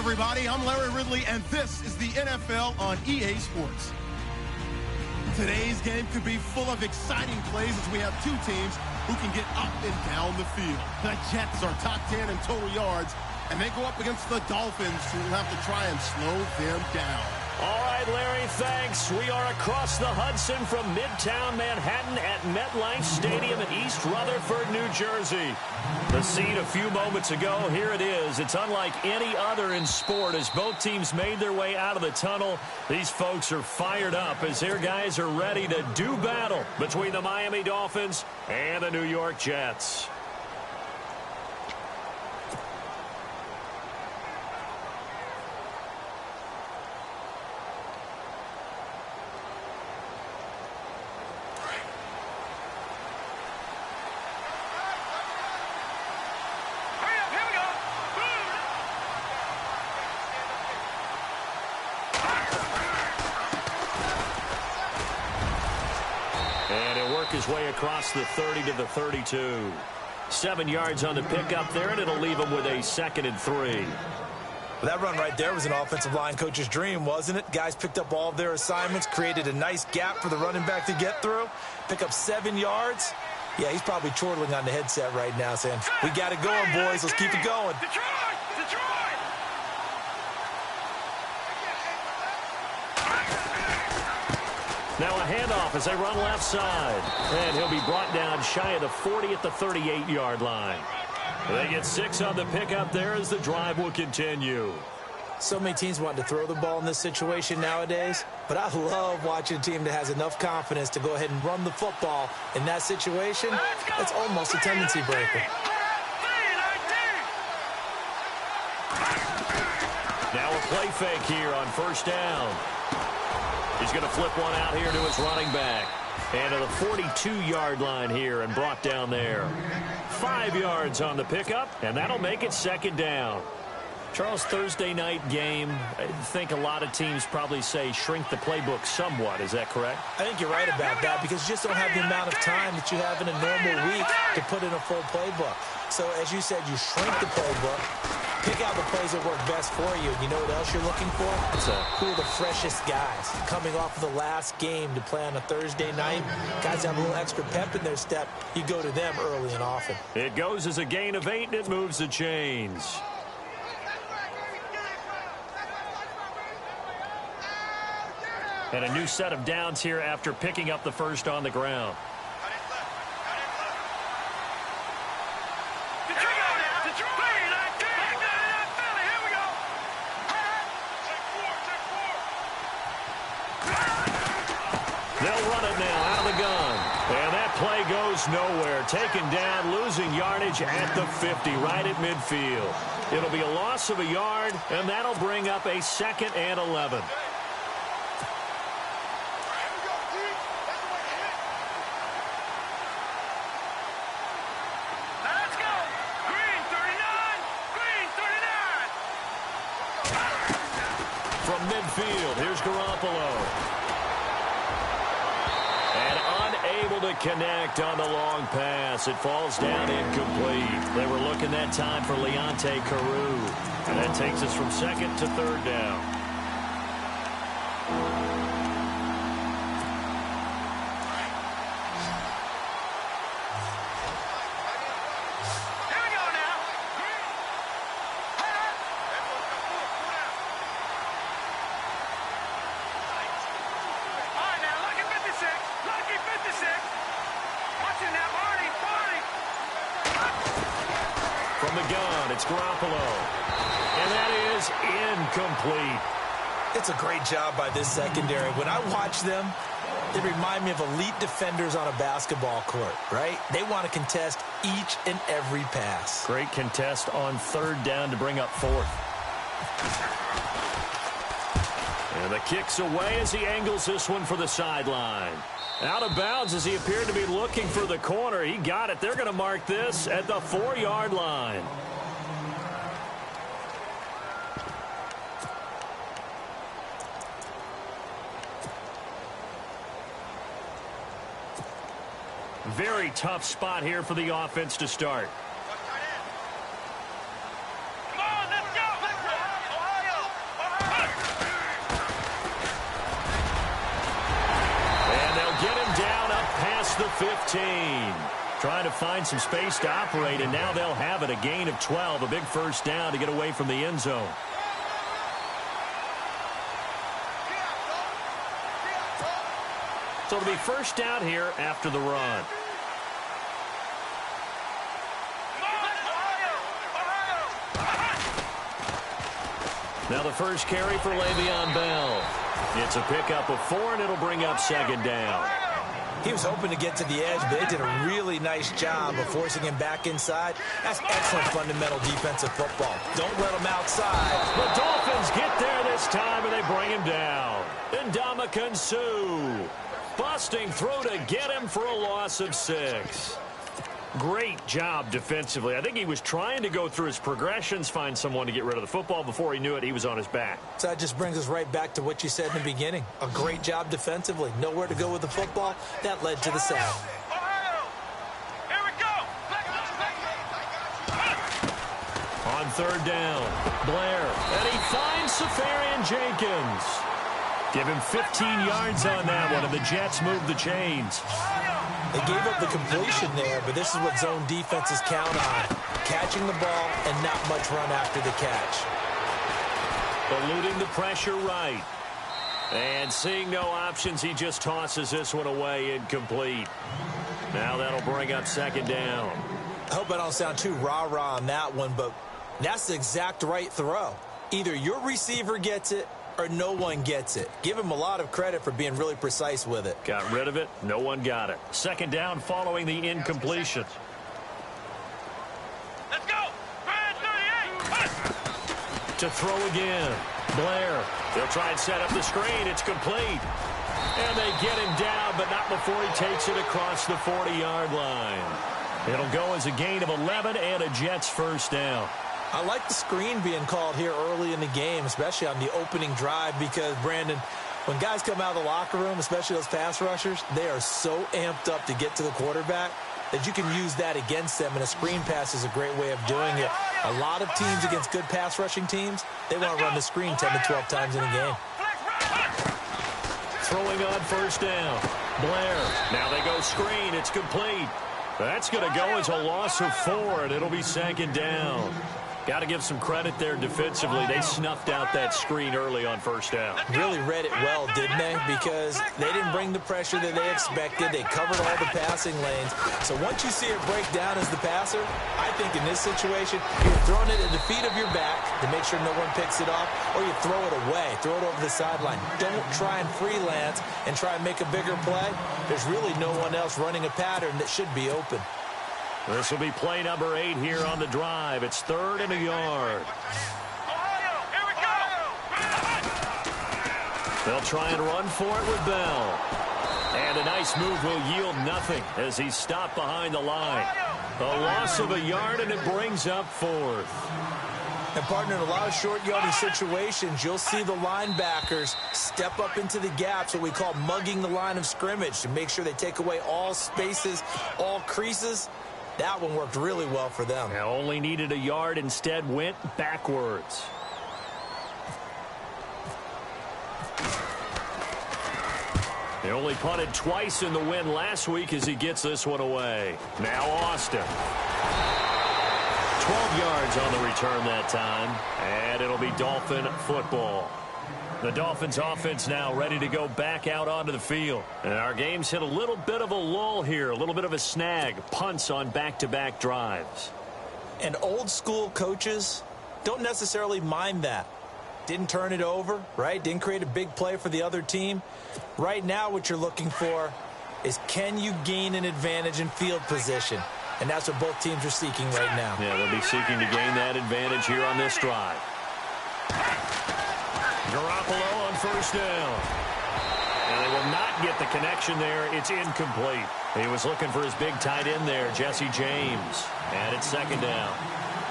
everybody. I'm Larry Ridley, and this is the NFL on EA Sports. Today's game could be full of exciting plays as we have two teams who can get up and down the field. The Jets are top 10 in total yards, and they go up against the Dolphins, who will have to try and slow them down. All right, Larry, thanks. We are across the Hudson from Midtown Manhattan at MetLife Stadium in East Rutherford, New Jersey. The scene a few moments ago, here it is. It's unlike any other in sport as both teams made their way out of the tunnel. These folks are fired up as their guys are ready to do battle between the Miami Dolphins and the New York Jets. His way across the 30 to the 32. 7 yards on the pickup there, and it'll leave him with a 2nd and 3. That run right there was an offensive line coach's dream, wasn't it? Guys picked up all of their assignments, created a nice gap for the running back to get through, pick up 7 yards. Yeah, he's probably chortling on the headset right now saying, we got it going, boys. Let's keep it going. Now a handoff as they run left side. And he'll be brought down shy of the 40 at the 38-yard line. They get 6 on the pickup there as the drive will continue. So many teams want to throw the ball in this situation nowadays, but I love watching a team that has enough confidence to go ahead and run the football in that situation. It's almost a tendency breaker. Now a play fake here on first down. He's going to flip one out here to his running back. And to the 42-yard line here and brought down there. 5 yards on the pickup, and that'll make it 2nd down. Charles, Thursday night game, I think a lot of teams probably say shrink the playbook somewhat. Is that correct? I think you're right about that because you just don't have the amount of time that you have in a normal week to put in a full playbook. So, as you said, you shrink the playbook. Pick out the plays that work best for you. You know what else you're looking for? Who are the freshest guys coming off of the last game to play on a Thursday night? Guys have a little extra pep in their step. You go to them early and often. It goes as a gain of 8, and it moves the chains. And a new set of downs here after picking up the first on the ground. They'll run it now out of the gun. And that play goes nowhere. Taken down, losing yardage at the 50, right at midfield. It'll be a loss of a yard, and that'll bring up a 2nd and 11. From midfield, here's Garoppolo. Able to connect on the long pass. It falls down incomplete. They were looking that time for Leonte Carew. And that takes us from 2nd to 3rd down. From the gun, it's Garoppolo. And that is incomplete. It's a great job by this secondary. When I watch them, they remind me of elite defenders on a basketball court, right? They want to contest each and every pass. Great contest on 3rd down to bring up 4th. And the kick's away as he angles this one for the sideline. Out of bounds as he appeared to be looking for the corner. He got it. They're going to mark this at the 4-yard line. Very tough spot here for the offense to start. Come on, let's go. 15. Trying to find some space to operate, and now they'll have it. A gain of 12, a big first down to get away from the end zone. So it'll be first down here after the run. Now the first carry for Le'Veon Bell. It's a pickup of 4, and it'll bring up second down. He was hoping to get to the edge, but they did a really nice job of forcing him back inside. That's excellent fundamental defensive football. Don't let him outside. The Dolphins get there this time, and they bring him down. Ndamukong Suh. Busting through to get him for a loss of 6. Great job defensively. I think he was trying to go through his progressions, find someone to get rid of the football. Before he knew it, he was on his back. So that just brings us right back to what you said in the beginning. A great job defensively. Nowhere to go with the football. That led to the sack. Here we go. On third down, Blair. And he finds Safarian Jenkins. Give him 15 yards on that one, and the Jets move the chains. They gave up the completion there, but this is what zone defenses count on. Catching the ball and not much run after the catch. Eluding the pressure right. And seeing no options, he just tosses this one away, incomplete. Now that'll bring up second down. I hope I don't sound too rah-rah on that one, but that's the exact right throw. Either your receiver gets it or no one gets it. Give him a lot of credit for being really precise with it. Got rid of it. No one got it. Second down following the incompletion. Let's go. Brad 38. To throw again. Blair. They'll try and set up the screen. It's complete. And they get him down, but not before he takes it across the 40-yard line. It'll go as a gain of 11 and a Jets first down. I like the screen being called here early in the game, especially on the opening drive, because, Brandon, when guys come out of the locker room, especially those pass rushers, they are so amped up to get to the quarterback that you can use that against them, and a screen pass is a great way of doing it. A lot of teams against good pass rushing teams, they want to run the screen 10 to 12 times in a game. Throwing on first down. Blair. Now they go screen. It's complete. That's going to go as a loss of 4, and it'll be second down. Got to give some credit there defensively. They snuffed out that screen early on first down. Really read it well, didn't they? Because they didn't bring the pressure that they expected. They covered all the passing lanes. So once you see it break down as the passer, I think in this situation, you're throwing it at the feet of your back to make sure no one picks it off, or you throw it away, throw it over the sideline. Don't try and freelance and try and make a bigger play. There's really no one else running a pattern that should be open. This will be play number 8 here on the drive. It's 3rd and a yard. Ohio, here we go. They'll try and run for it with Bell. And a nice move will yield nothing as he's stopped behind the line. A loss of a yard, and it brings up 4th. And, partner, in a lot of short yardage situations, you'll see the linebackers step up into the gaps, what we call mugging the line of scrimmage, to make sure they take away all spaces, all creases. That one worked really well for them. Now only needed a yard, instead went backwards. They only punted twice in the win last week as he gets this one away. Now Austin. 12 yards on the return that time, and it'll be Dolphin football. The Dolphins offense now ready to go back out onto the field. And our game's hit a little bit of a lull here, a little bit of a snag. Punts on back-to-back drives. And old school coaches don't necessarily mind that. Didn't turn it over, right? Didn't create a big play for the other team. Right now what you're looking for is, can you gain an advantage in field position? And that's what both teams are seeking right now. Yeah, they'll be seeking to gain that advantage here on this drive. Garoppolo on first down. And they will not get the connection there. It's incomplete. He was looking for his big tight end there, Jesse James. And it's second down.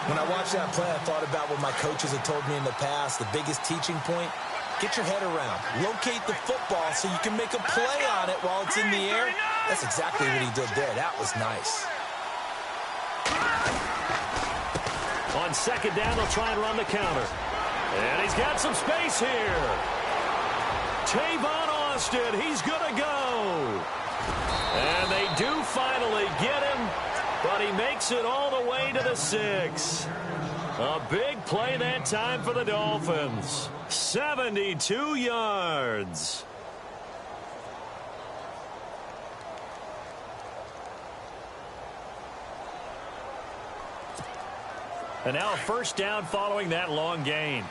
When I watched that play, I thought about what my coaches had told me in the past. The biggest teaching point, get your head around. Locate the football so you can make a play on it while it's in the air. That's exactly what he did there. That was nice. On second down, they'll try and run the counter. And he's got some space here. Tavon Austin, he's going to go. And they do finally get him, but he makes it all the way to the 6. A big play that time for the Dolphins. 72 yards. And now a first down following that long gain.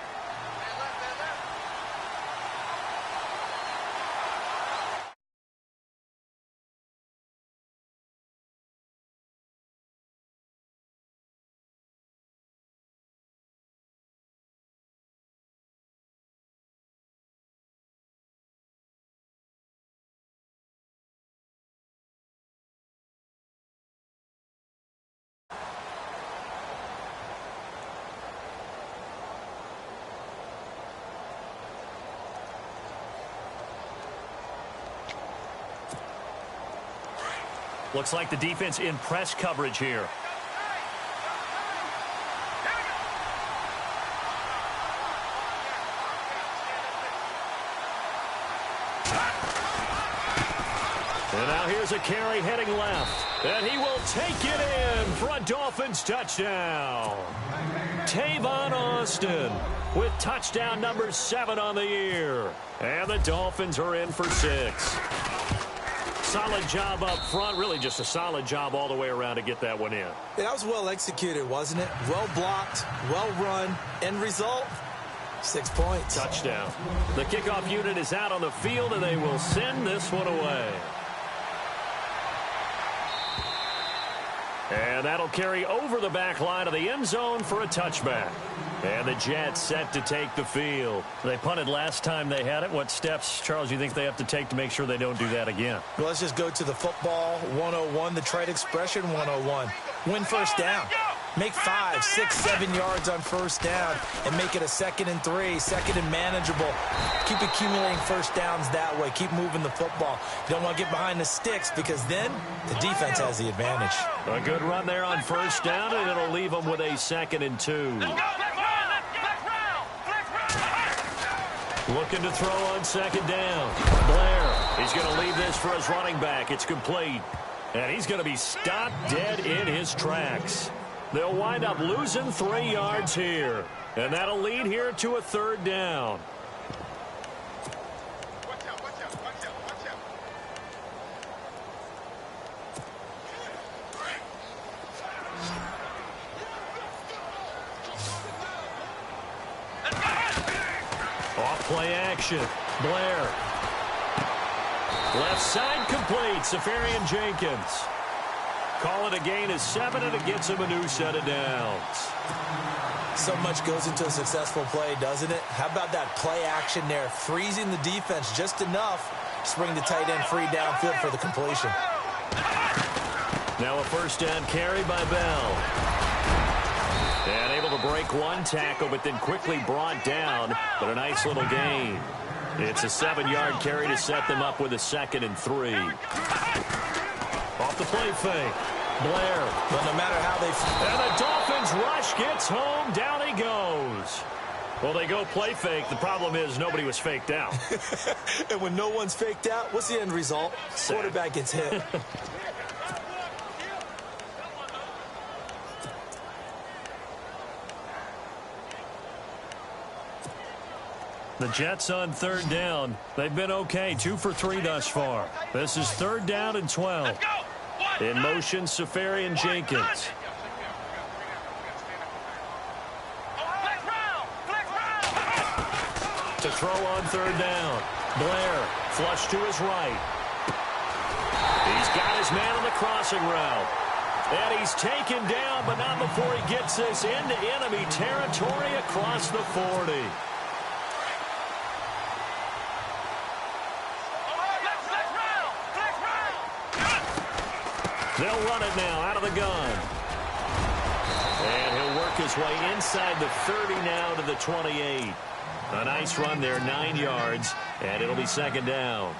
Looks like the defense in press coverage here. And now here's a carry heading left. And he will take it in for a Dolphins touchdown. Tavon Austin with touchdown number 7 on the year. And the Dolphins are in for 6. Solid job up front. Really just a solid job all the way around to get that one in. That was well executed, wasn't it? Well blocked, well run. End result, 6 points. Touchdown. The kickoff unit is out on the field, and they will send this one away. And that'll carry over the back line of the end zone for a touchback. And the Jets set to take the field. They punted last time they had it. What steps, Charles, do you think they have to take to make sure they don't do that again? Well, let's just go to the football 101, the trade expression 101. Win first down. Make 5, 6, 7 yards on first down and make it a 2nd and 3, 2nd and manageable. Keep accumulating first downs that way. Keep moving the football. You don't want to get behind the sticks because then the defense has the advantage. A good run there on first down, and it'll leave them with a 2nd and 2. Looking to throw on 2nd down. Blair, he's going to leave this for his running back. It's complete. And he's going to be stopped dead in his tracks. They'll wind up losing 3 yards here. And that'll lead here to a 3rd down. Off-play action. Blair. Left side complete. Safarian Jenkins. Call it a gain of 7, and it gets him a new set of downs. So much goes into a successful play, doesn't it? How about that play action there? Freezing the defense just enough to bring the tight end free downfield for the completion. Now a first down carry by Bell. And able to break one tackle, but then quickly brought down. But a nice little gain. It's a 7-yard carry to set them up with a 2nd and 3. Off the play fake. Blair. But no matter how they... And the Dolphins rush gets home. Down he goes. Well, they go play fake. The problem is nobody was faked out. And when no one's faked out, what's the end result? Quarterback gets hit. The Jets on 3rd down. They've been okay. 2 for 3 thus far. This is 3rd down and 12. In motion, Safarian Jenkins. To throw on 3rd down. Blair, flush to his right. He's got his man on the crossing route. And he's taken down, but not before he gets this into enemy territory across the 40. They'll run it now out of the gun. And he'll work his way inside the 30 now to the 28. A nice run there, 9 yards, and it'll be 2nd down.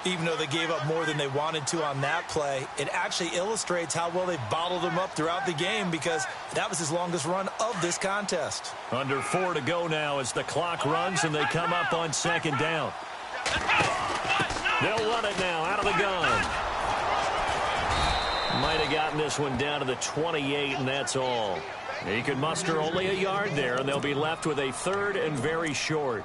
Even though they gave up more than they wanted to on that play, it actually illustrates how well they bottled him up throughout the game because that was his longest run of this contest. Under 4 to go now as the clock runs and they come up on 2nd down. They'll run it now out of the gun. Might have gotten this one down to the 28, and that's all. He could muster only a yard there, and they'll be left with a third and very short.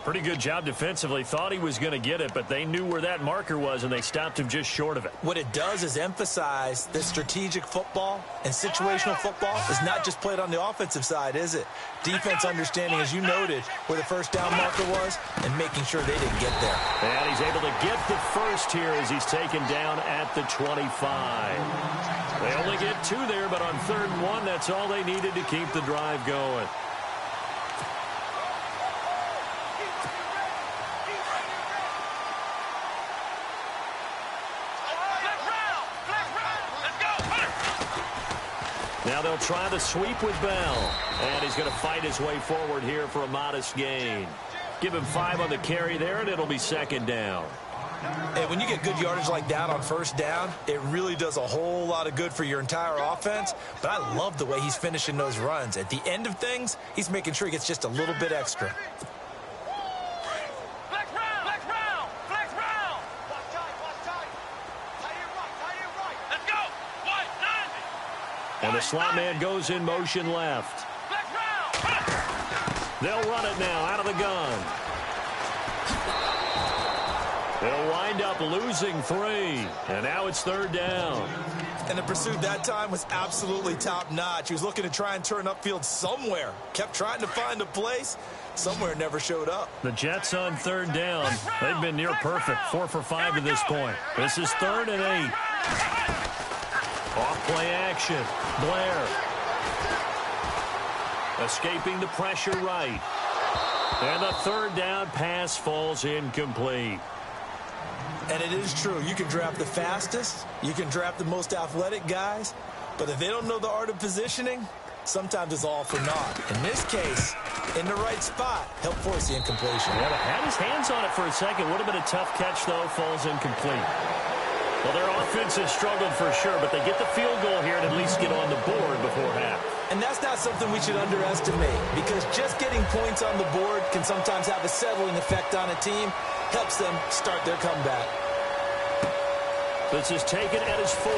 Pretty good job defensively. Thought he was going to get it, but they knew where that marker was, and they stopped him just short of it. What it does is emphasize that strategic football and situational football is not just played on the offensive side, is it? Defense understanding, as you noted, where the first down marker was and making sure they didn't get there. And he's able to get the first here as he's taken down at the 25. They only get 2 there, but on 3rd and 1, that's all they needed to keep the drive going. Now they'll try the sweep with Bell. And he's going to fight his way forward here for a modest gain. Give him 5 on the carry there, and it'll be 2nd down. And when you get good yardage like that on 1st down, it really does a whole lot of good for your entire offense. But I love the way he's finishing those runs. At the end of things, he's making sure he gets just a little bit extra. And the slot man goes in motion left. They'll run it now out of the gun. They'll wind up losing 3. And now it's 3rd down. And the pursuit that time was absolutely top-notch. He was looking to try and turn upfield somewhere. Kept trying to find a place. Somewhere never showed up. The Jets on 3rd down. They've been near perfect. 4 for 5 to this point. This is 3rd and 8. Off-play action. Blair. Escaping the pressure right. And the 3rd down pass falls incomplete. And it is true. You can draft the fastest. You can draft the most athletic guys. But if they don't know the art of positioning, sometimes it's all for naught. In this case, in the right spot, helped force the incompletion. Yeah, had his hands on it for a second. Would have been a tough catch, though. Falls incomplete. Well, their offense has struggled for sure, but they get the field goal here and at least get on the board before half. And that's not something we should underestimate, because just getting points on the board can sometimes have a settling effect on a team. Helps them start their comeback. This is taken at his 4.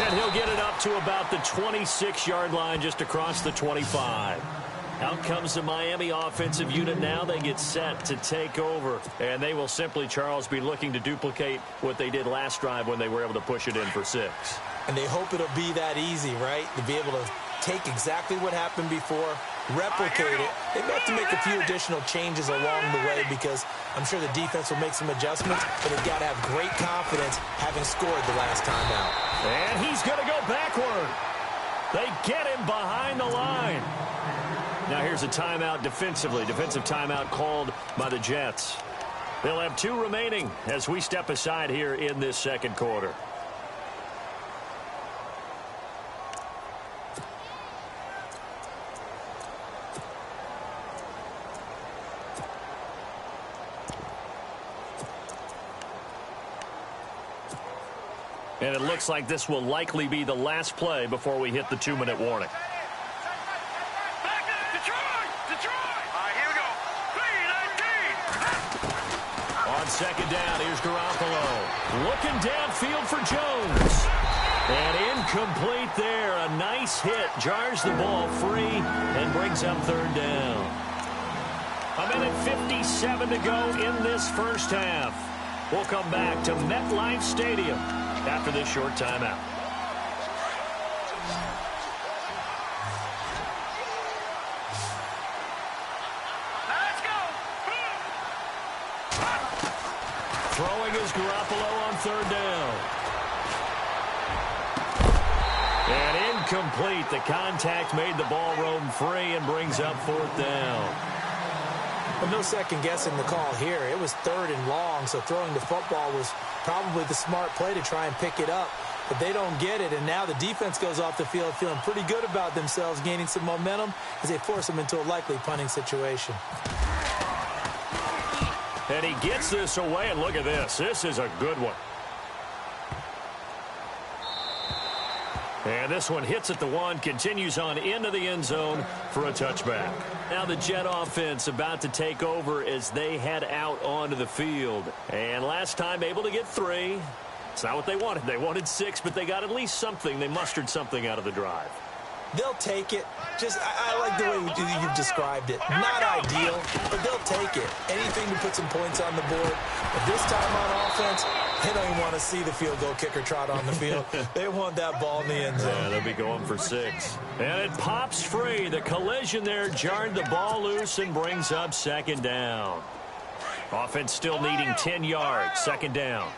And he'll get it up to about the 26-yard line, just across the 25. Out comes the Miami offensive unit now. They get set to take over. And they will simply, Charles, be looking to duplicate what they did last drive when they were able to push it in for 6. And they hope it'll be that easy, right? To be able to take exactly what happened before, replicate it. They may have to make a few additional changes along the way, because I'm sure the defense will make some adjustments, but they've got to have great confidence having scored the last time out. And he's going to go backward. They get him behind the line. Now here's a timeout defensively. Defensive timeout called by the Jets. They'll have 2 remaining as we step aside here in this 2nd quarter. And it looks like this will likely be the last play before we hit the 2-minute warning. On 2nd down, here's Garoppolo. Looking downfield for Jones. And incomplete there. A nice hit. Jars the ball free and brings up 3rd down. 1:57 to go in this first half. We'll come back to MetLife Stadium after this short timeout. Throwing is Garoppolo on 3rd down. And incomplete. The contact made the ball roam free and brings up 4th down. Well, no second guessing the call here. It was 3rd and long, so throwing the football was probably the smart play to try and pick it up. But they don't get it, and now the defense goes off the field feeling pretty good about themselves, gaining some momentum as they force them into a likely punting situation. And he gets this away, and look at this. This is a good one. And this one hits at the 1, continues on into the end zone for a touchback. Now the Jet offense about to take over as they head out onto the field. And last time able to get 3. It's not what they wanted. They wanted 6, but they got at least something. They mustered something out of the drive. They'll take it. Just, I like the way you've described it. Not ideal, but they'll take it. Anything to put some points on the board. But this time on offense, they don't even want to see the field goal kicker trot on the field. They want that ball in the end zone. Yeah, they'll be going for 6. And it pops free. The collision there jarred the ball loose and brings up 2nd down. Offense still needing 10 yards. 2nd down.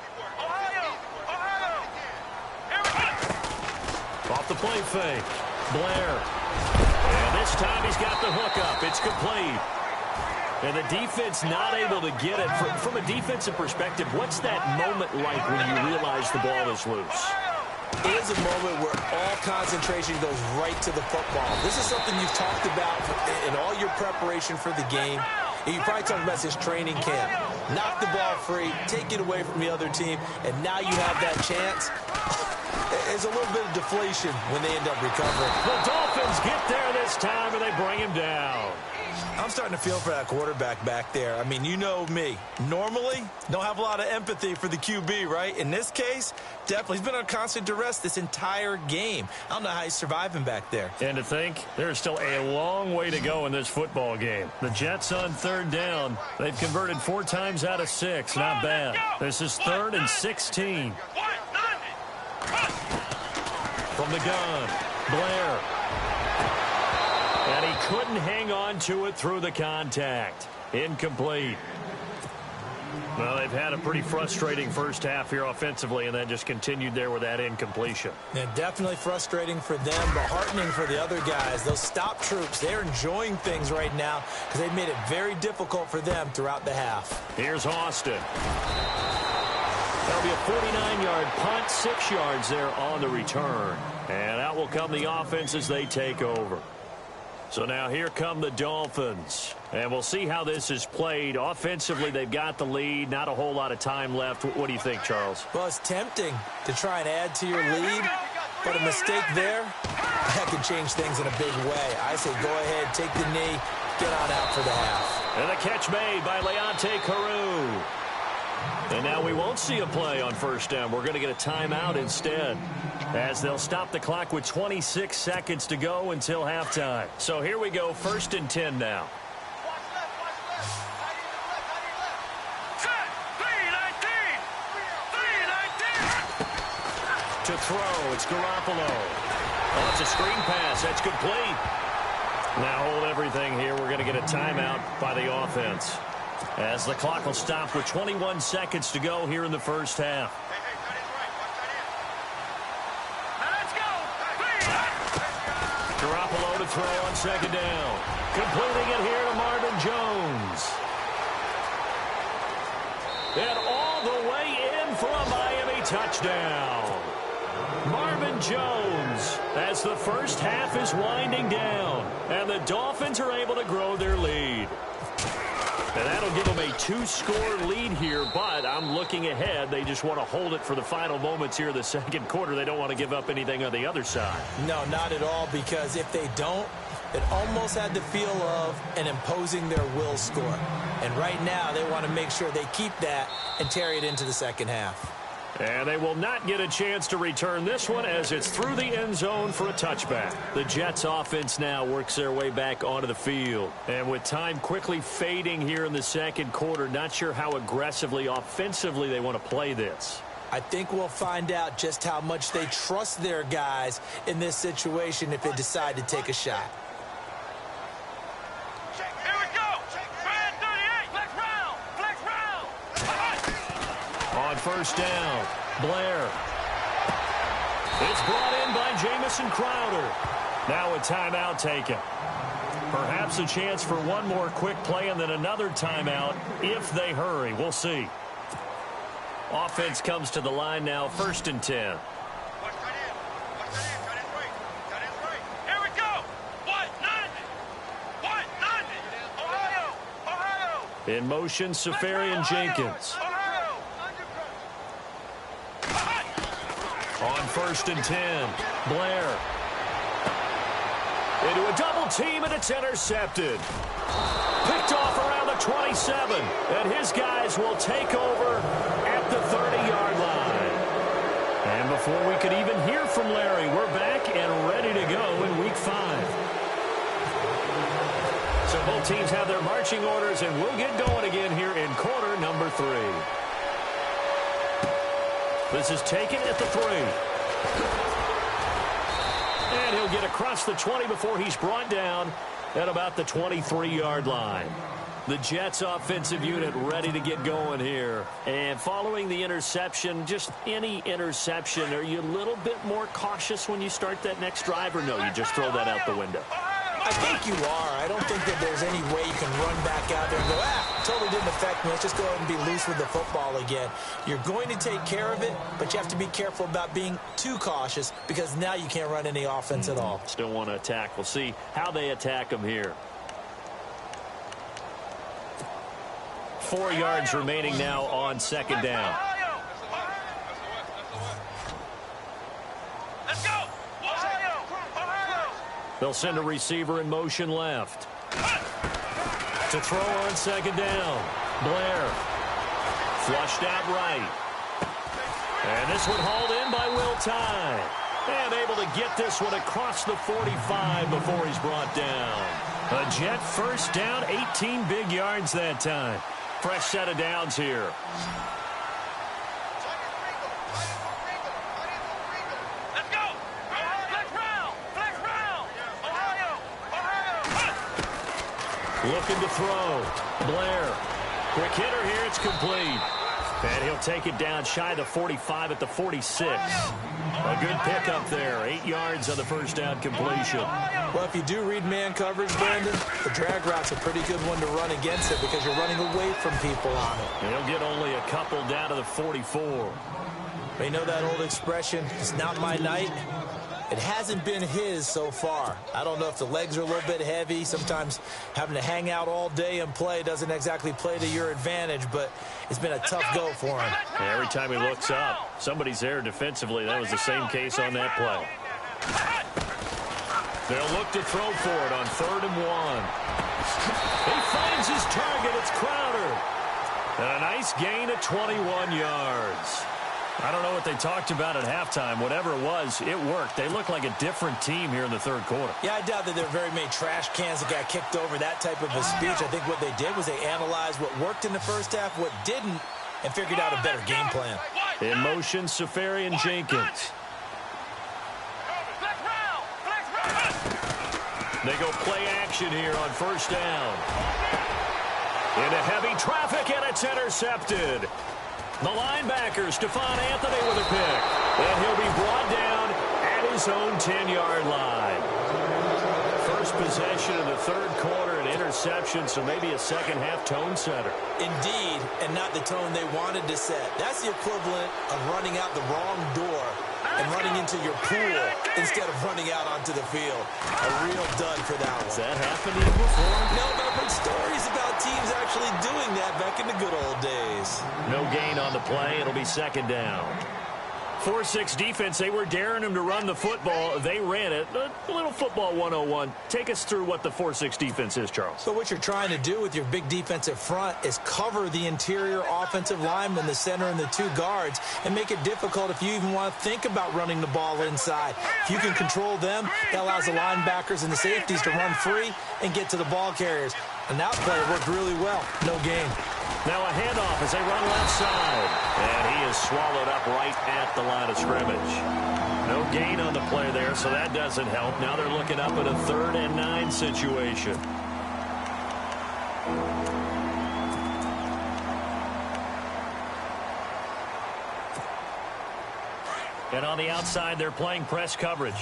Off the play fake. Blair. And this time he's got the hook up. It's complete. And the defense not able to get it. From a defensive perspective, what's that moment like when you realize the ball is loose? It is a moment where all concentration goes right to the football. This is something you've talked about in all your preparation for the game. And you probably talked about this training camp. Knock the ball free, take it away from the other team, and now you have that chance. There's a little bit of deflation when they end up recovering. The Dolphins get there this time, and they bring him down. I'm starting to feel for that quarterback back there. I mean, you know me. Normally, don't have a lot of empathy for the QB, right? In this case, definitely. He's been on constant duress this entire game. I don't know how he's surviving back there. And to think, there's still a long way to go in this football game. The Jets on 3rd down. They've converted 4 times out of 6. Not bad. This is 3rd and 16. From the gun, Blair. And he couldn't hang on to it through the contact. Incomplete. Well, they've had a pretty frustrating first half here offensively, and then just continued there with that incompletion. Yeah, definitely frustrating for them, but heartening for the other guys. Those stop troops, they're enjoying things right now because they've made it very difficult for them throughout the half. Here's Austin. That'll be a 49-yard punt, 6 yards there on the return. And out will come the offense as they take over. So now here come the Dolphins. And we'll see how this is played. Offensively, they've got the lead. Not a whole lot of time left. What do you think, Charles? Well, it's tempting to try and add to your lead, but a mistake there, that could change things in a big way. I say go ahead, take the knee, get on out for the half. And the catch made by Leonte Carew. And now we won't see a play on 1st down. We're going to get a timeout instead, as they'll stop the clock with 26 seconds to go until halftime. So here we go, 1st and 10 now. To throw, it's Garoppolo. Oh, it's a screen pass. That's complete. Now hold everything here. We're going to get a timeout by the offense, as the clock will stop with 21 seconds to go here in the first half. Garoppolo to throw on 2nd down. Completing it here to Marvin Jones. And all the way in for a Miami touchdown. Marvin Jones, as the first half is winding down, and the Dolphins are able to grow their lead. And that'll give them a 2-score lead here, but I'm looking ahead. They just want to hold it for the final moments here in the 2nd quarter. They don't want to give up anything on the other side. No, not at all, because if they don't, it almost had the feel of an imposing their will score. And right now, they want to make sure they keep that and carry it into the 2nd half. And they will not get a chance to return this one, as it's through the end zone for a touchback. The Jets offense now works their way back onto the field. And with time quickly fading here in the 2nd quarter, not sure how aggressively, offensively they want to play this. I think we'll find out just how much they trust their guys in this situation if they decide to take a shot. On 1st down, Blair. It's brought in by Jamison Crowder. Now a timeout taken. Perhaps a chance for one more quick play and then another timeout if they hurry. We'll see. Offense comes to the line now, 1st and 10. In motion, Safarian Jenkins. On 1st and 10, Blair. Into a double team, and it's intercepted. Picked off around the 27, and his guys will take over at the 30-yard line. before we could even hear from Larry, we're back and ready to go in Week 5. So both teams have their marching orders, and we'll get going again here in quarter number 3. This is taken at the 3. And he'll get across the 20 before he's brought down at about the 23-yard line. The Jets offensive unit ready to get going here. And following the interception, just any interception, are you a little bit more cautious when you start that next drive, or no, you just throw that out the window? I think you are. I don't think that there's any way you can run back out there and go, totally didn't affect me. Let's just go ahead and be loose with the football again. You're going to take care of it, but you have to be careful about being too cautious because now you can't run any offense at all. Still want to attack. We'll see how they attack them here. 4 yards remaining now on second down. Let's go! They'll send a receiver in motion left. To throw on second down. Blair. Flushed out right. And this one hauled in by Will Tye. And able to get this one across the 45 before he's brought down. A Jet first down, 18 big yards that time. Fresh set of downs here. Let's go! Flex round! Flex round! Ohio! Looking to throw. Blair. Quick hitter here. It's complete. And he'll take it down shy of the 45 at the 46. A good pickup there. 8 yards on the first down completion. Well, if you do read man coverage, Brandon, the drag route's a pretty good one to run against it because you're running away from people on it. And he'll get only a couple down to the 44. You know that old expression, it's not my night? It hasn't been his so far. I don't know if the legs are a little bit heavy. Sometimes having to hang out all day and play doesn't exactly play to your advantage, but it's been a tough go for him. And every time he looks up, somebody's there defensively. That was the same case on that play. They'll look to throw for it on 3rd and 1. He finds his target. It's Crowder. And a nice gain of 21 yards. I don't know what they talked about at halftime. Whatever it was, it worked. They look like a different team here in the 3rd quarter. Yeah, I doubt that there are very many trash cans that got kicked over, that type of a speech. I think what they did was they analyzed what worked in the first half, what didn't, and figured out a better game plan. In motion, Safarian Jenkins. They go play action here on first down. Into heavy traffic, and it's intercepted. The linebacker, Stephon Anthony, with a pick. And he'll be brought down at his own 10-yard line. First possession of the 3rd quarter, an interception, so maybe a second-half tone setter. Indeed, and not the tone they wanted to set. That's the equivalent of running out the wrong door and running into your pool instead of running out onto the field. A real dud for that one. Has that happened to you before? No, but I've heard stories about teams actually doing that back in the good old days. No gain on the play. It'll be second down. 4-6 defense, they were daring him to run the football. They ran it. A little football 101. Take us through what the 4-6 defense is, Charles. So what you're trying to do with your big defensive front is cover the interior offensive lineman, the center, and the 2 guards, and make it difficult if you even want to think about running the ball inside. If you can control them, that allows the linebackers and the safeties to run free and get to the ball carriers. And that play worked really well. No gain. Now a handoff as they run left side. And he is swallowed up right at the line of scrimmage. No gain on the play there, so that doesn't help. Now they're looking up at a 3rd and 9 situation. And on the outside, they're playing press coverage.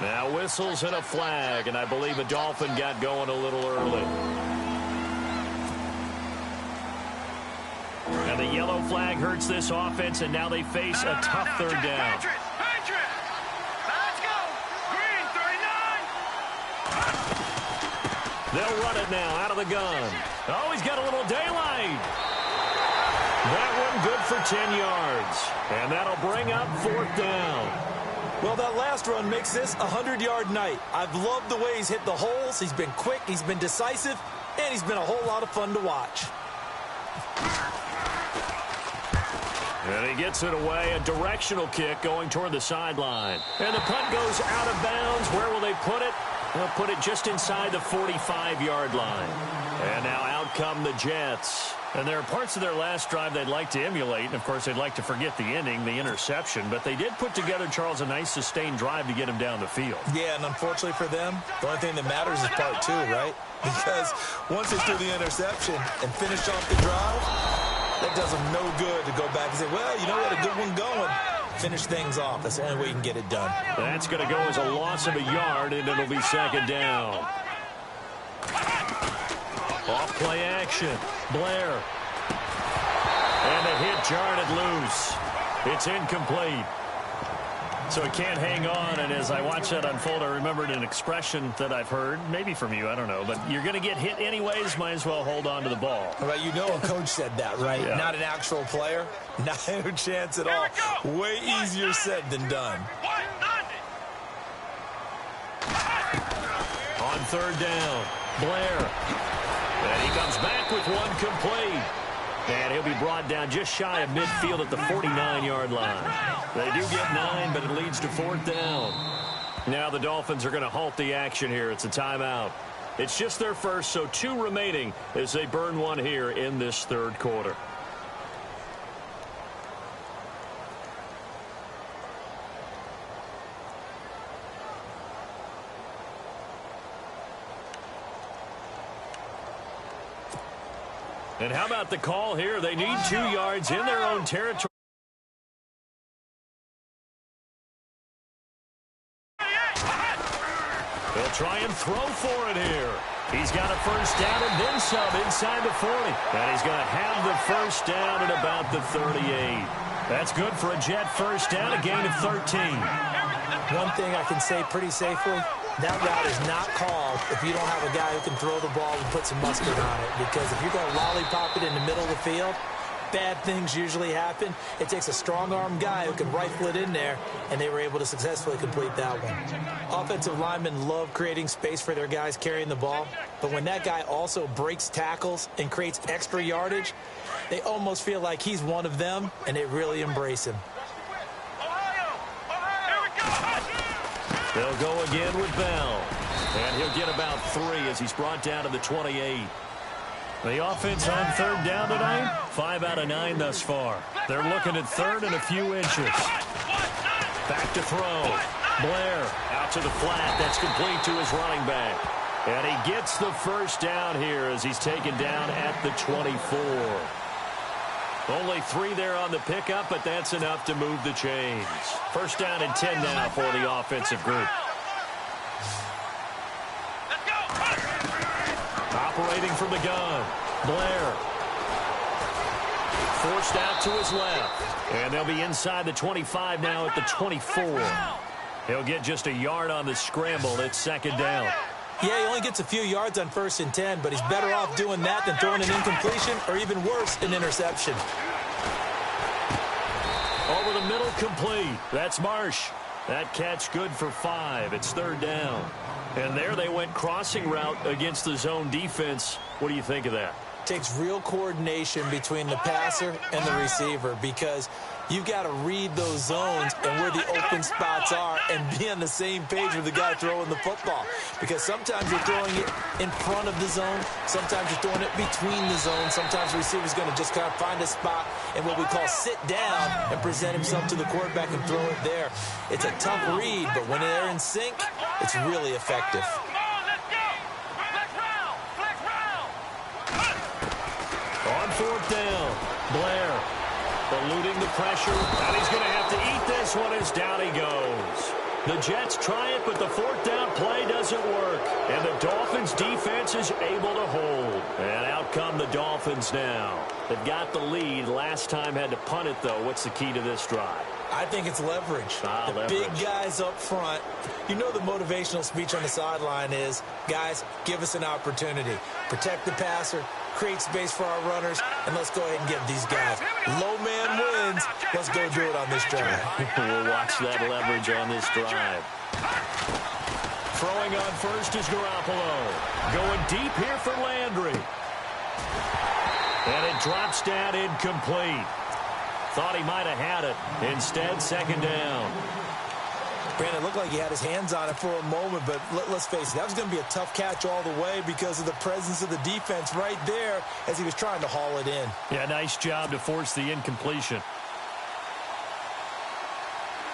Now whistles and a flag, and I believe a Dolphin got going a little early. And the yellow flag hurts this offense, and now they face a tough 3rd down. Let's go! Green 39! They'll run it now out of the gun. Oh, he's got a little daylight. That one good for 10 yards. And that'll bring up 4th down. Well, that last run makes this a 100-yard night. I've loved the way he's hit the holes. He's been quick, he's been decisive, and he's been a whole lot of fun to watch. And he gets it away, a directional kick going toward the sideline. And the punt goes out of bounds. Where will they put it? They'll put it just inside the 45-yard line. And now out come the Jets. And there are parts of their last drive they'd like to emulate. And, of course, they'd like to forget the ending, the interception. But they did put together, Charles, a nice sustained drive to get him down the field. Yeah, and unfortunately for them, the only thing that matters is part two, right? Because once they threw the interception and finished off the drive, that does them no good to go back and say, well, you know what, a good one going. Finish things off. That's the only way you can get it done. That's going to go as a loss of a yard, and it'll be second down. Off play action. Blair. And the hit jarred loose. It's incomplete. So it can't hang on, and as I watch that unfold, I remembered an expression that I've heard, maybe from you, I don't know, but you're going to get hit anyways, might as well hold on to the ball. Well, you know a coach said that, right? Yeah. Not an actual player. Not a chance at all. Way easier said than done. On third down, Blair. And he comes back with one complete. And he'll be brought down just shy of midfield at the 49-yard line. They do get 9, but it leads to fourth down. Now the Dolphins are going to halt the action here. It's a timeout. It's just their first, so 2 remaining as they burn one here in this third quarter. And how about the call here? They need 2 yards in their own territory. They'll try and throw for it here. He's got a first down and then some inside the 40. And he's going to have the first down at about the 38. That's good for a Jet first down, a gain of 13. One thing I can say pretty safely, that route is not called if you don't have a guy who can throw the ball and put some mustard on it. Because if you're going to lollipop it in the middle of the field, bad things usually happen. It takes a strong-arm guy who can rifle it in there, and they were able to successfully complete that one. Offensive linemen love creating space for their guys carrying the ball, but when that guy also breaks tackles and creates extra yardage, they almost feel like he's one of them, and they really embrace him. They'll go again with Bell. And he'll get about 3 as he's brought down to the 28. The offense on third down tonight, 5 out of 9 thus far. They're looking at third and a few inches. Back to throw. Blair out to the flat. That's complete to his running back. And he gets the first down here as he's taken down at the 24. Only 3 there on the pickup, but that's enough to move the chains. First down and 10 now for the offensive group. Operating from the gun, Blair. Forced out to his left. And they'll be inside the 25 now at the 24. He'll get just a yard on the scramble. It's second down. Yeah, he only gets a few yards on 1st and 10, but he's better off doing that than throwing an incompletion or even worse, an interception. Over the middle, complete. That's Marsh. That catch good for 5. It's third down. And there they went crossing route against the zone defense. What do you think of that? Takes real coordination between the passer and the receiver because you've got to read those zones and where the open spots are and be on the same page with the guy throwing the football. Because sometimes you're throwing it in front of the zone. Sometimes you're throwing it between the zones. Sometimes the receiver's going to just kind of find a spot and what we call sit down and present himself to the quarterback and throw it there. It's a tough read, but when they're in sync, it's really effective. On fourth down, Blair eluding the pressure, and he's going to have to eat this one as down he goes. The Jets try it, but the fourth down play doesn't work, and the Dolphins defense is able to hold. And out come the Dolphins now. They've got the lead. Last time had to punt it, though. What's the key to this drive? I think it's leverage. The leverage. Big guys up front. You know the motivational speech on the sideline is, guys, give us an opportunity. Protect the passer, create space for our runners, and let's go ahead and give these guys. Low man wins. Let's go do it on this drive. We'll watch that leverage on this drive. Throwing on first is Garoppolo. Going deep here for Landry. And it drops down incomplete. Thought he might have had it. Instead, second down. Brandon, it looked like he had his hands on it for a moment, but let's face it, that was going to be a tough catch all the way because of the presence of the defense right there as he was trying to haul it in. Yeah, nice job to force the incompletion.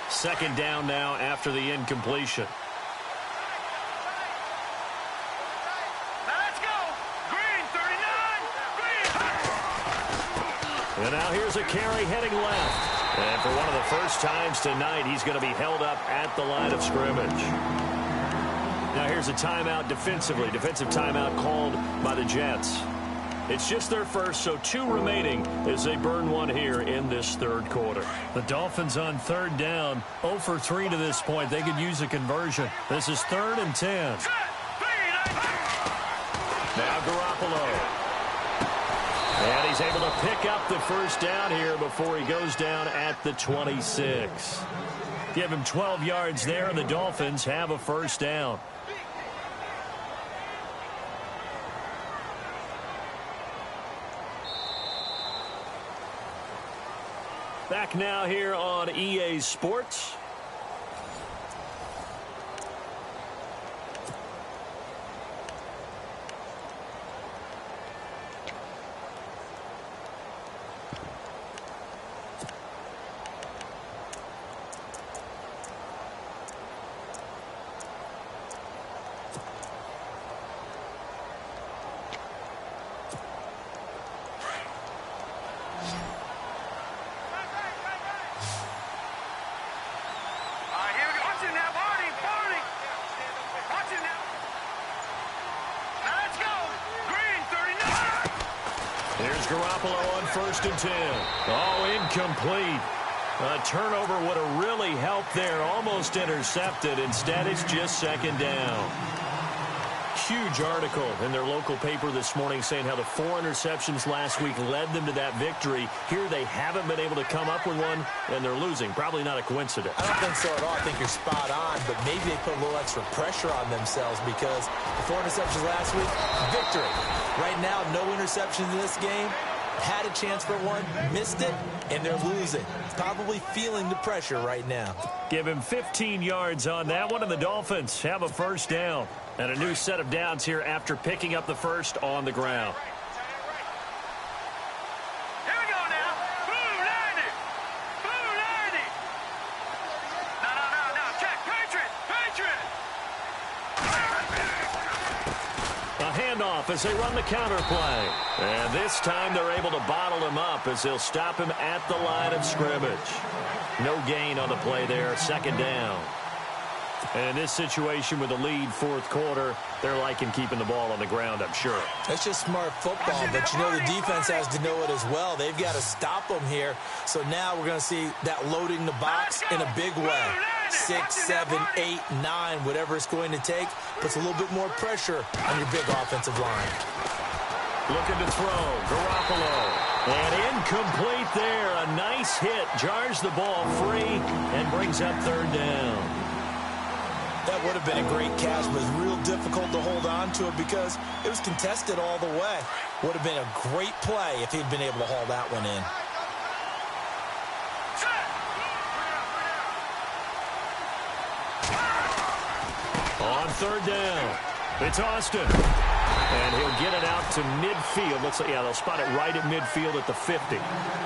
Second down now after the incompletion. And now here's a carry heading left. And for one of the first times tonight, he's going to be held up at the line of scrimmage. Now here's a timeout defensively. Defensive timeout called by the Jets. It's just their first, so 2 remaining as they burn one here in this third quarter. The Dolphins on third down, 0 for 3 to this point. They could use a conversion. This is 3rd and 10. Now Garoppolo. And he's able to pick up the first down here before he goes down at the 26. Give him 12 yards there, and the Dolphins have a first down. Back now here on EA Sports. There's Garoppolo on 1st and 10. Oh, incomplete. A turnover would have really helped there. Almost intercepted. Instead, it's just second down. Huge article in their local paper this morning saying how the 4 interceptions last week led them to that victory. Here they haven't been able to come up with one, and they're losing. Probably not a coincidence. I don't think so at all. I think you're spot on, but maybe they put a little extra pressure on themselves because the 4 interceptions last week, victory. Right now, no interceptions in this game. Had a chance for one, missed it, and they're losing. Probably feeling the pressure right now. Give him 15 yards on that one, and the Dolphins have a first down. And a new set of downs here after picking up the first on the ground. Here we go now. Blue 90. Blue 90. No. Check. Patriot. A handoff as they run the counter play. And this time they're able to bottle him up as they'll stop him at the line of scrimmage. No gain on the play there. Second down. And in this situation with the lead 4th quarter, they're liking keeping the ball on the ground, I'm sure. That's just smart football, but you know the defense has to know it as well. They've got to stop them here. So now we're going to see that loading the box in a big way. 6, 7, 8, 9, whatever it's going to take, puts a little bit more pressure on your big offensive line. Looking to throw, Garoppolo. And incomplete there. A nice hit. Jars the ball free and brings up 3rd down. That would have been a great catch, but it's real difficult to hold on to it because it was contested all the way. Would have been a great play if he'd been able to haul that one in. On 3rd down, it's Austin. And he'll get it out to midfield. Looks like, yeah, they'll spot it right at midfield at the 50.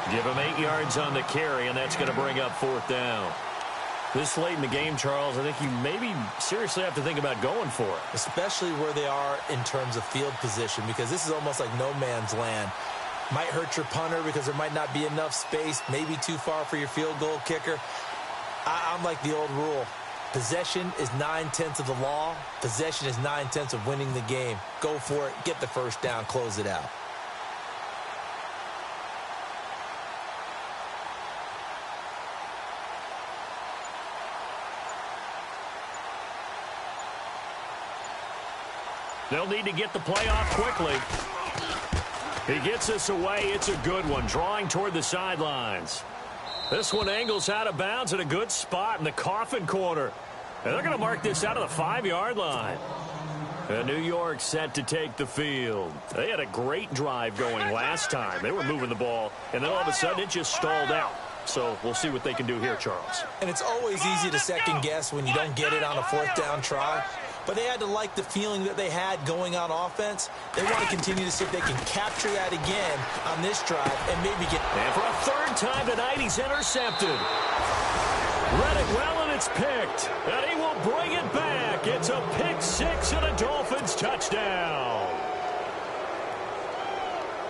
Give him 8 yards on the carry, and that's going to bring up 4th down. This late in the game, Charles, I think you maybe seriously have to think about going for it. Especially where they are in terms of field position, because this is almost like no man's land. Might hurt your punter because there might not be enough space, maybe too far for your field goal kicker. I'm like the old rule. Possession is 9/10 of the law. Possession is 9/10 of winning the game. Go for it. Get the first down. Close it out. They'll need to get the play off quickly. He gets this away. It's a good one, drawing toward the sidelines. This one angles out of bounds at a good spot in the coffin corner. And they're going to mark this out of the 5-yard line. And New York set to take the field. They had a great drive going last time. They were moving the ball, and then all of a sudden it just stalled out. So we'll see what they can do here, Charles. And it's always easy to second guess when you don't get it on a 4th down try. But they had to like the feeling that they had going on offense. They want to continue to see if they can capture that again on this drive and maybe get... And for a 3rd time tonight, he's intercepted. Read it well, and it's picked. And he will bring it back. It's a pick 6 and a Dolphins touchdown.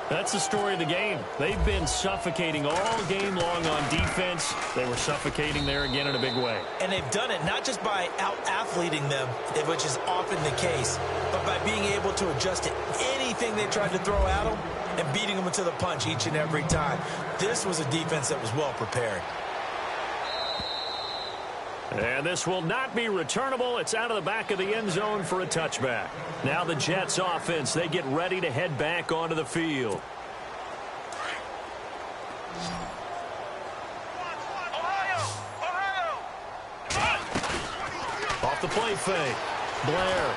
That's the story of the game. They've been suffocating all game long on defense. They were suffocating there again in a big way. And they've done it not just by out-athleting them, which is often the case, but by being able to adjust to anything they tried to throw at them and beating them to the punch each and every time. This was a defense that was well prepared. And this will not be returnable. It's out of the back of the end zone for a touchback. Now the Jets offense, they get ready to head back onto the field. Off the play fake. Blair.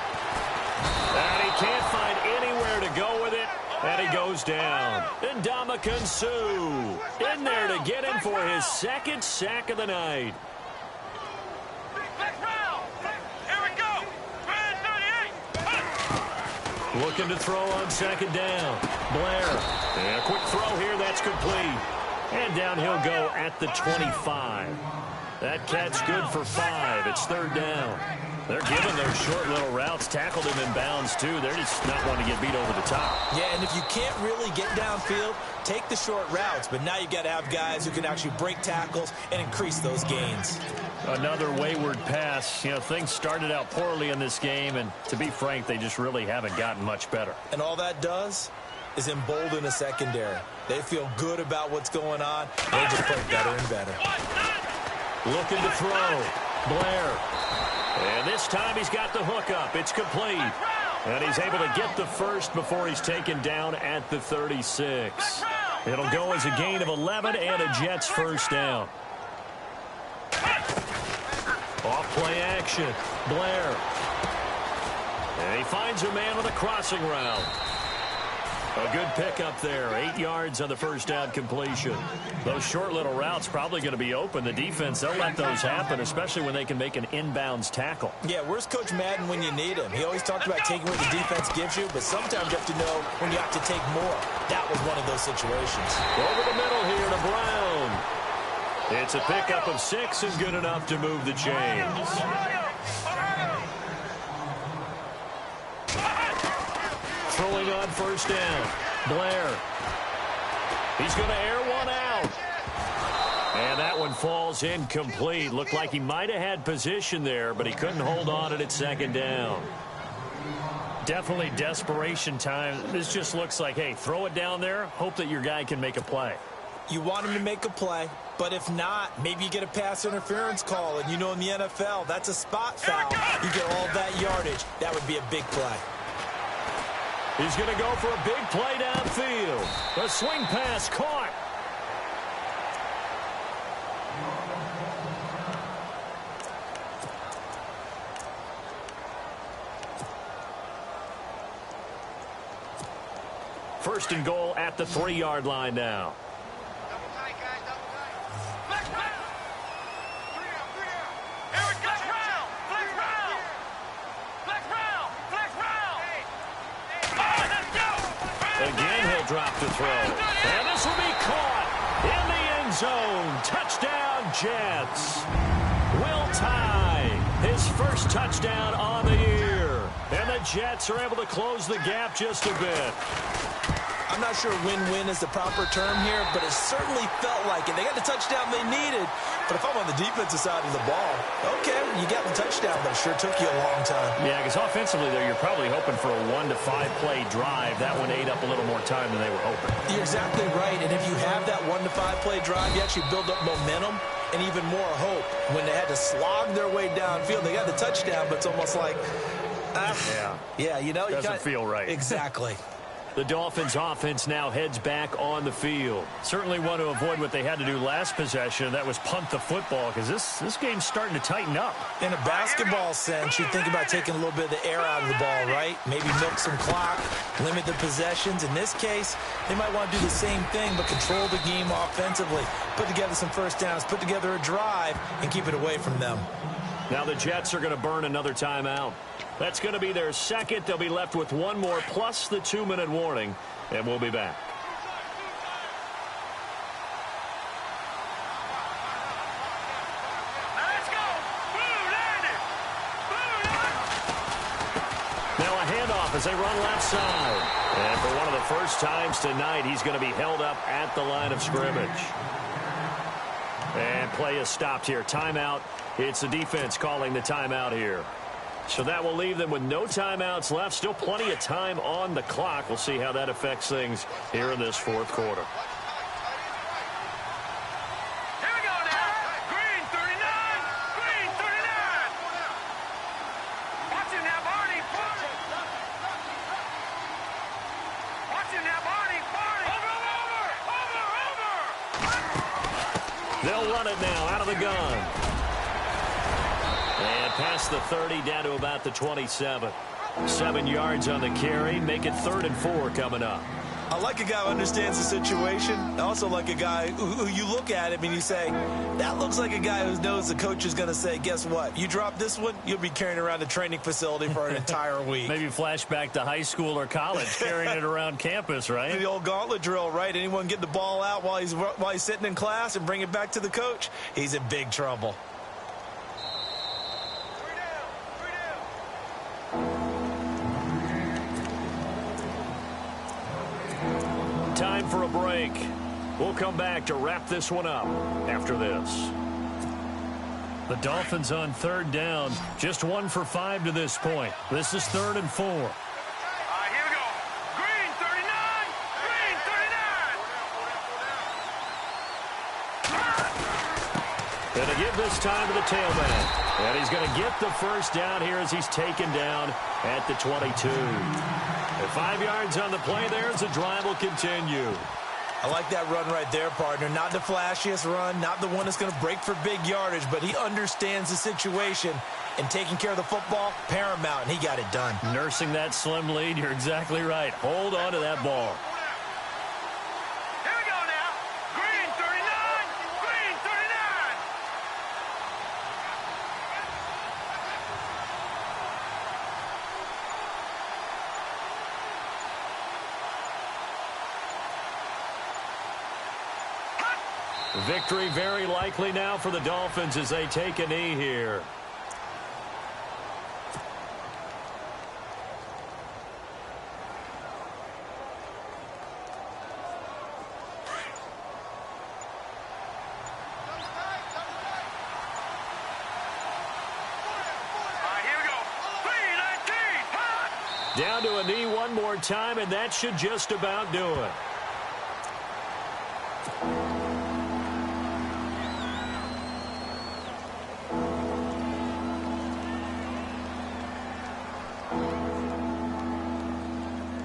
And he can't find anywhere to go with it. And he goes down. And Ndamukong Suh in there to get him for his 2nd sack of the night. Looking to throw on 2nd down. Blair. And a quick throw here. That's complete. And down he'll go at the 25. That catch good for 5. It's 3rd down. They're giving those short little routes. Tackled him in bounds, too. They're just not wanting to get beat over the top. Yeah, and if you can't really get downfield, take the short routes. But now you got to have guys who can actually break tackles and increase those gains. Another wayward pass. You know, things started out poorly in this game, and to be frank, they just really haven't gotten much better. And all that does is embolden a secondary. They feel good about what's going on. They just play better and better. Looking to throw. Blair. And this time he's got the hook up. It's complete. And he's able to get the first before he's taken down at the 36. It'll go as a gain of 11 and a Jets 1st down. Off play action. Blair. And he finds a man with a crossing route. A good pickup there. 8 yards on the 1st down completion. Those short little routes probably going to be open. The defense, they'll let those happen, especially when they can make an inbounds tackle. Yeah, where's Coach Madden when you need him? He always talked about taking what the defense gives you, but sometimes you have to know when you have to take more. That was one of those situations. Over the middle here to Brown. It's a pickup of 6 and good enough to move the chains. Throwing on 1st down. Blair. He's going to air one out. And that one falls incomplete. Looked like he might have had position there, but he couldn't hold on at 2nd down. Definitely desperation time. This just looks like, hey, throw it down there. Hope that your guy can make a play. You want him to make a play, but if not, maybe you get a pass interference call. And you know in the NFL, that's a spot foul. You get all that yardage. That would be a big play. He's going to go for a big play downfield. A swing pass caught. First and goal at the 3-yard line now. Again, he'll drop the throw. And this will be caught in the end zone. Touchdown, Jets. Will Tye, his 1st touchdown on the year. And the Jets are able to close the gap just a bit. I'm not sure win-win is the proper term here, but it certainly felt like it. They got the touchdown they needed, but if I'm on the defensive side of the ball, okay, you got the touchdown, but it sure took you a long time. Yeah, because offensively there, you're probably hoping for a 1 to 5 play drive. That one ate up a little more time than they were hoping. You're exactly right, and if you have that 1 to 5 play drive, you actually build up momentum and even more hope. When they had to slog their way downfield, they got the touchdown, but it's almost like Yeah, you know. Doesn't feel right. Exactly. The Dolphins offense now heads back on the field. Certainly want to avoid what they had to do last possession. That was punt the football, because this game's starting to tighten up. In a basketball sense, you think about taking a little bit of the air out of the ball, right? Maybe milk some clock, limit the possessions. In this case, they might want to do the same thing, but control the game offensively. Put together some first downs, put together a drive, and keep it away from them. Now the Jets are going to burn another timeout. That's going to be their second. They'll be left with one more plus the 2-minute warning, and we'll be back. Let's go. Blue landed. Now a handoff as they run left side. And for one of the first times tonight, he's going to be held up at the line of scrimmage. And play is stopped here. Timeout. It's the defense calling the timeout here. So that will leave them with no timeouts left. Still plenty of time on the clock. We'll see how that affects things here in this fourth quarter. Here we go now. Green 39. Green 39. Watch him now, Barney. Watch him now, Barney. Over. They'll run it now out of the gun. And past the 30, down to about the 27. 7 yards on the carry. Make it 3rd and 4 coming up. I like a guy who understands the situation. I also like a guy who you look at him and you say, that looks like a guy who knows the coach is going to say, guess what? You drop this one, you'll be carrying around the training facility for an entire week. Maybe flashback to high school or college, carrying it around campus, right? The old gauntlet drill, right? Anyone get the ball out while he's sitting in class and bring it back to the coach, he's in big trouble. Time for a break. We'll come back to wrap this one up after this. The Dolphins on 3rd down. Just 1 for 5 to this point. This is 3rd and 4. All right, here we go. Green 39. Green 39. Going to give this time to the tailback. And he's going to get the first down here as he's taken down at the 22. And 5 yards on the play there as the drive will continue. I like that run right there, partner. Not the flashiest run, not the one that's going to break for big yardage, but he understands the situation, and taking care of the football, paramount, and he got it done. Nursing that slim lead, you're exactly right. Hold on to that ball. Here we go now. Green 39. Green 39. Victory very likely now for the Dolphins as they take a knee here. Down to a knee one more time, and that should just about do it.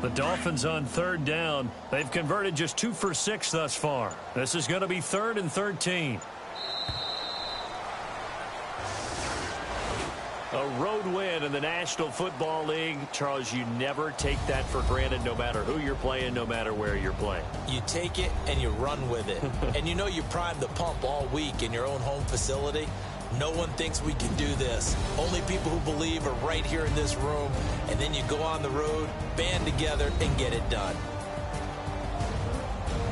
The Dolphins on 3rd down. They've converted just 2 for 6 thus far. This is going to be 3rd and 13. A road win in the National Football League. Charles, you never take that for granted, no matter who you're playing, no matter where you're playing. You take it and you run with it. And you know you primed the pump all week in your own home facility. No one thinks we can do this. Only people who believe are right here in this room. And then you go on the road, band together, and get it done.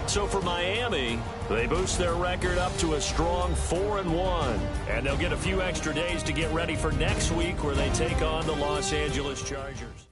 So for Miami, they boost their record up to a strong 4-1. And they'll get a few extra days to get ready for next week where they take on the Los Angeles Chargers.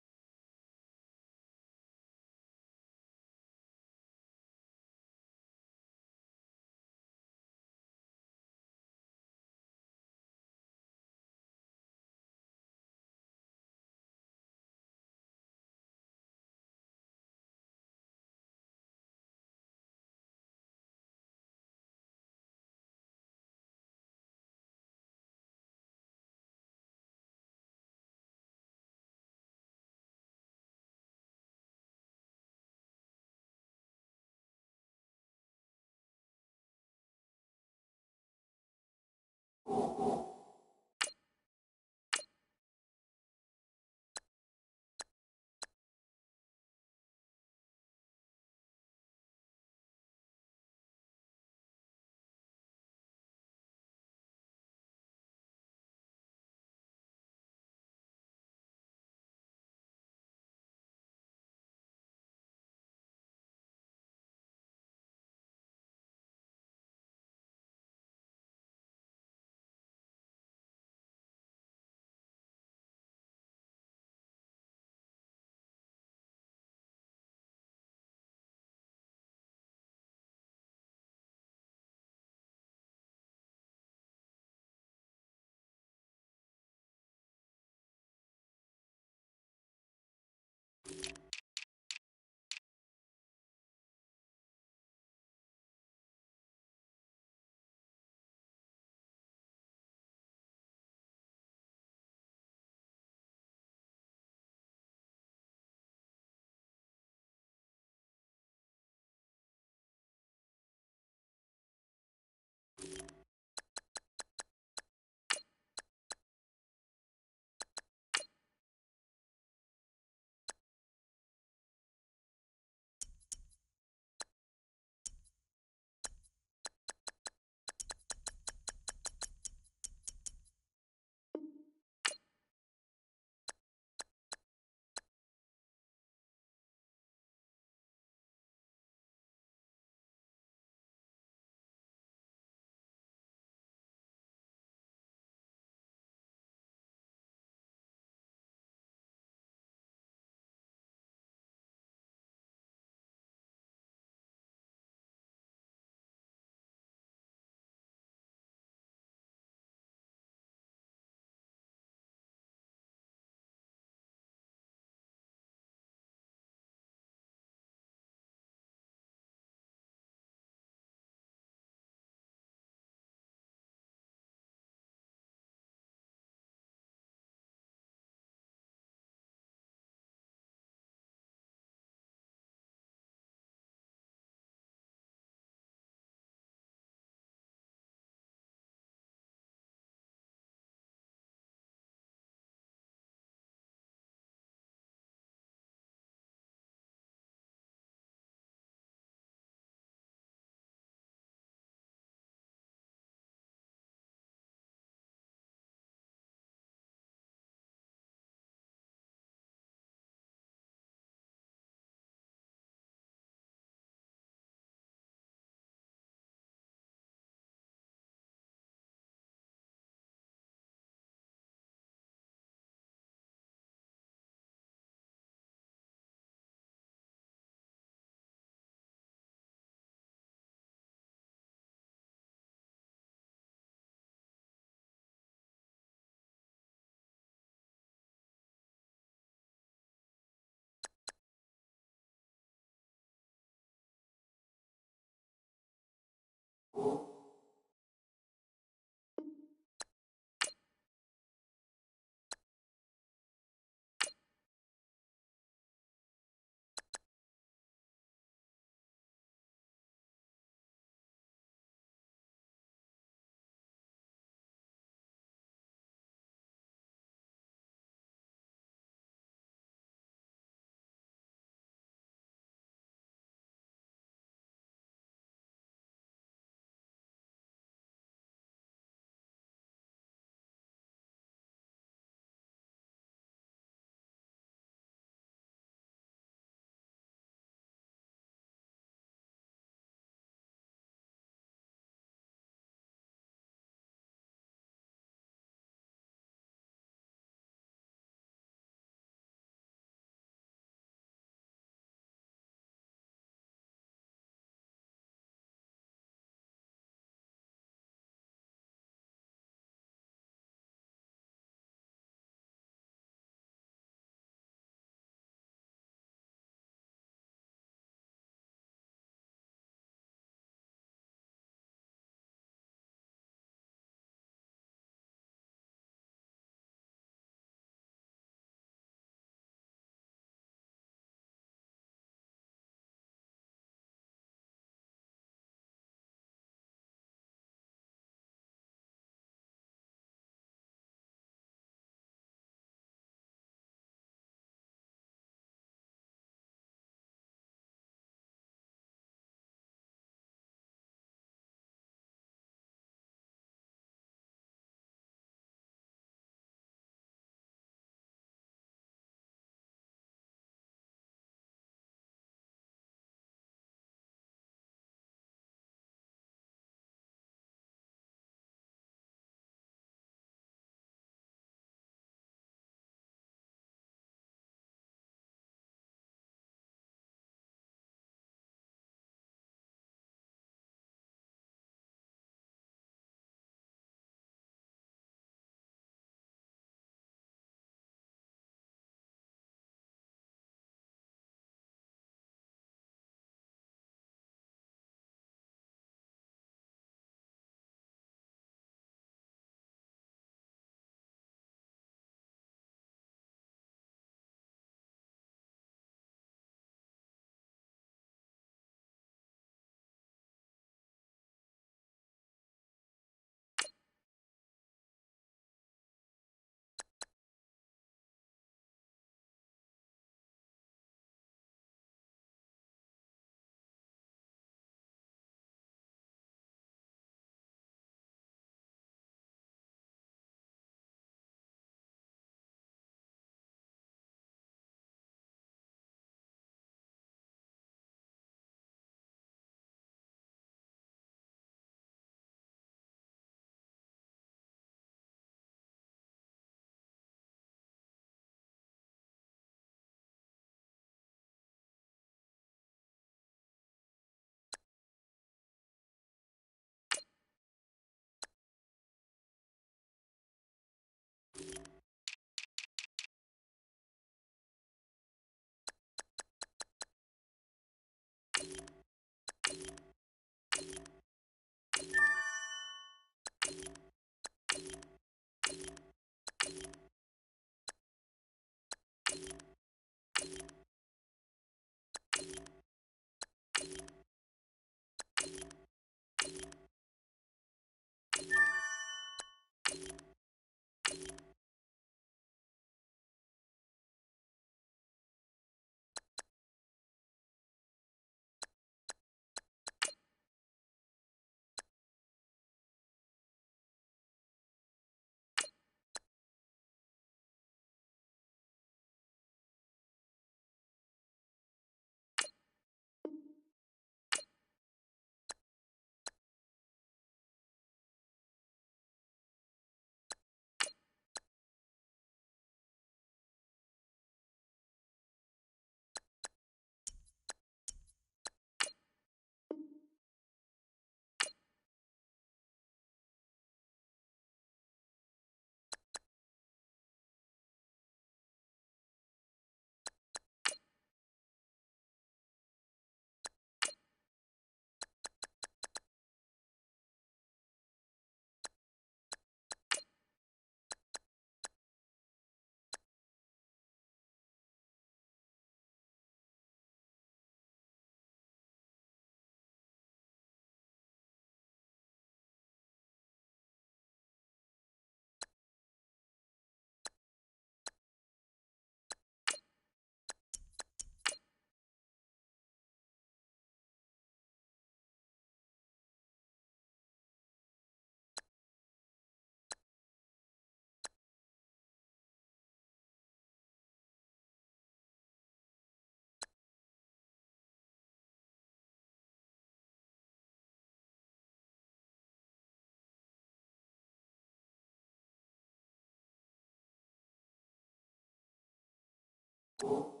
you.